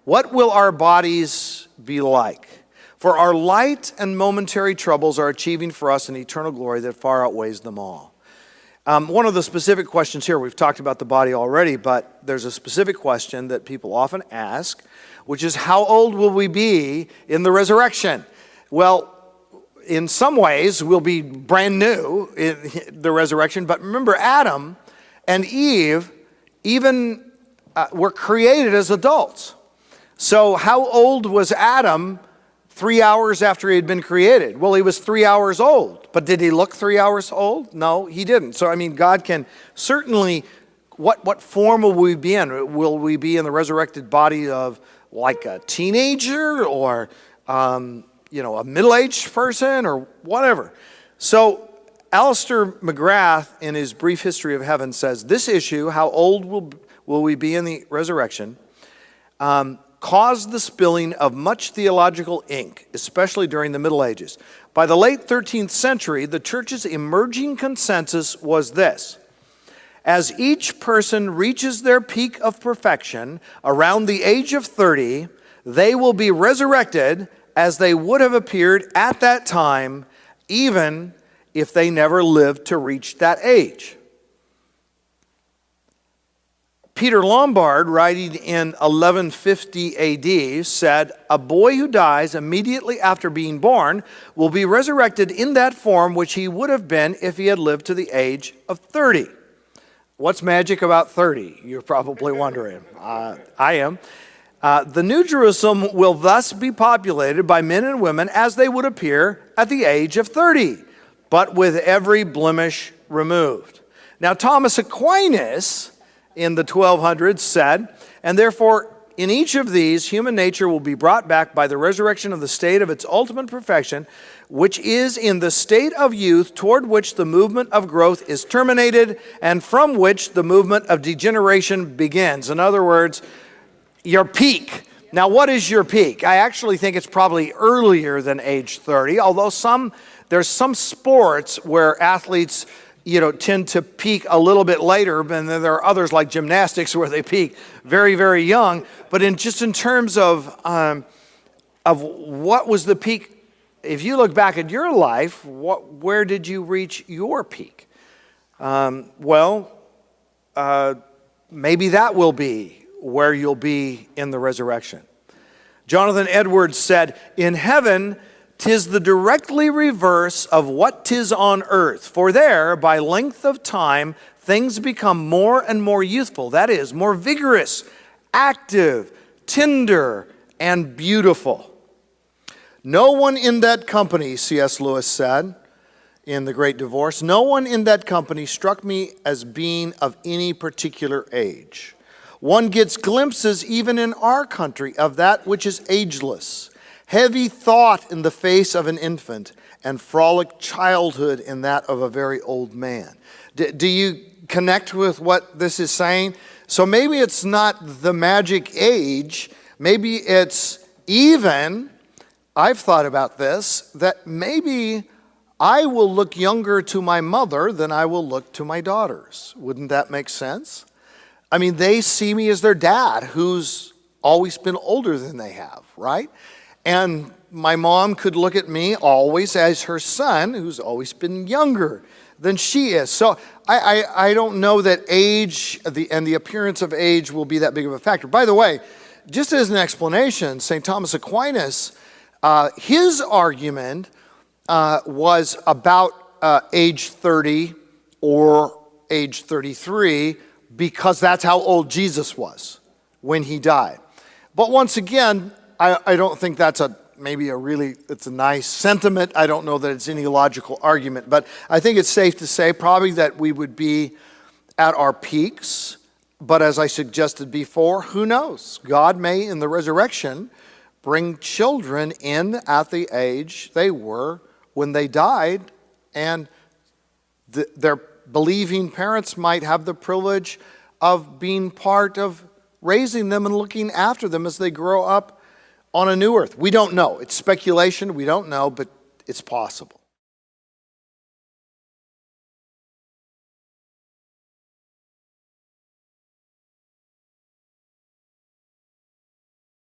What will our bodies be like? For our light and momentary troubles are achieving for us an eternal glory that far outweighs them all. One of the specific questions here, we've talked about the body already, but there's a specific question that people often ask, which is, how old will we be in the resurrection? Well, in some ways, we'll be brand new in the resurrection, but remember, Adam and Eve even were created as adults. So how old was Adam 3 hours after he had been created? Well, he was 3 hours old. But did he look 3 hours old? No, he didn't. So, I mean, God can certainly, what form will we be in? Will we be in the resurrected body of like a teenager or, a middle-aged person or whatever? So, Alistair McGrath, in his Brief History of Heaven, says, this issue, how old will we be in the resurrection, caused the spilling of much theological ink, especially during the Middle Ages. By the late 13th century, the church's emerging consensus was this: as each person reaches their peak of perfection around the age of 30, they will be resurrected as they would have appeared at that time, even if they never lived to reach that age. Peter Lombard, writing in 1150 AD, said, a boy who dies immediately after being born will be resurrected in that form which he would have been if he had lived to the age of 30. What's magic about 30? You're probably wondering. I am. The New Jerusalem will thus be populated by men and women as they would appear at the age of 30, but with every blemish removed. Now, Thomas Aquinas in the 1200s said, and therefore in each of these, human nature will be brought back by the resurrection of the state of its ultimate perfection, which is in the state of youth toward which the movement of growth is terminated and from which the movement of degeneration begins. In other words, your peak. Now, what is your peak? I actually think it's probably earlier than age 30, although there's some sports where athletes tend to peak a little bit later, and then there are others like gymnastics where they peak very, very young. But in terms of what was the peak, if you look back at your life, where did you reach your peak? Maybe that will be where you'll be in the resurrection. Jonathan Edwards said, in heaven, 'tis the directly reverse of what 'tis on earth. For there, by length of time, things become more and more youthful. That is, more vigorous, active, tender, and beautiful. No one in that company, C.S. Lewis said in The Great Divorce, no one in that company struck me as being of any particular age. One gets glimpses even in our country of that which is ageless. Heavy thought in the face of an infant, and frolic childhood in that of a very old man. Do you connect with what this is saying? So maybe it's not the magic age. Maybe it's even, I've thought about this, that maybe I will look younger to my mother than I will look to my daughters. Wouldn't that make sense? I mean, they see me as their dad, who's always been older than they have, right? And my mom could look at me always as her son, who's always been younger than she is. So I don't know that age and the appearance of age will be that big of a factor. By the way, just as an explanation, St. Thomas Aquinas, his argument was about age 30 or age 33 because that's how old Jesus was when he died. But once again, I don't think that's it's a nice sentiment. I don't know that it's any logical argument, but I think it's safe to say probably that we would be at our peaks. But as I suggested before, who knows? God may, in the resurrection, bring children in at the age they were when they died, and their believing parents might have the privilege of being part of raising them and looking after them as they grow up on a new earth. We don't know. It's speculation. We don't know, but it's possible.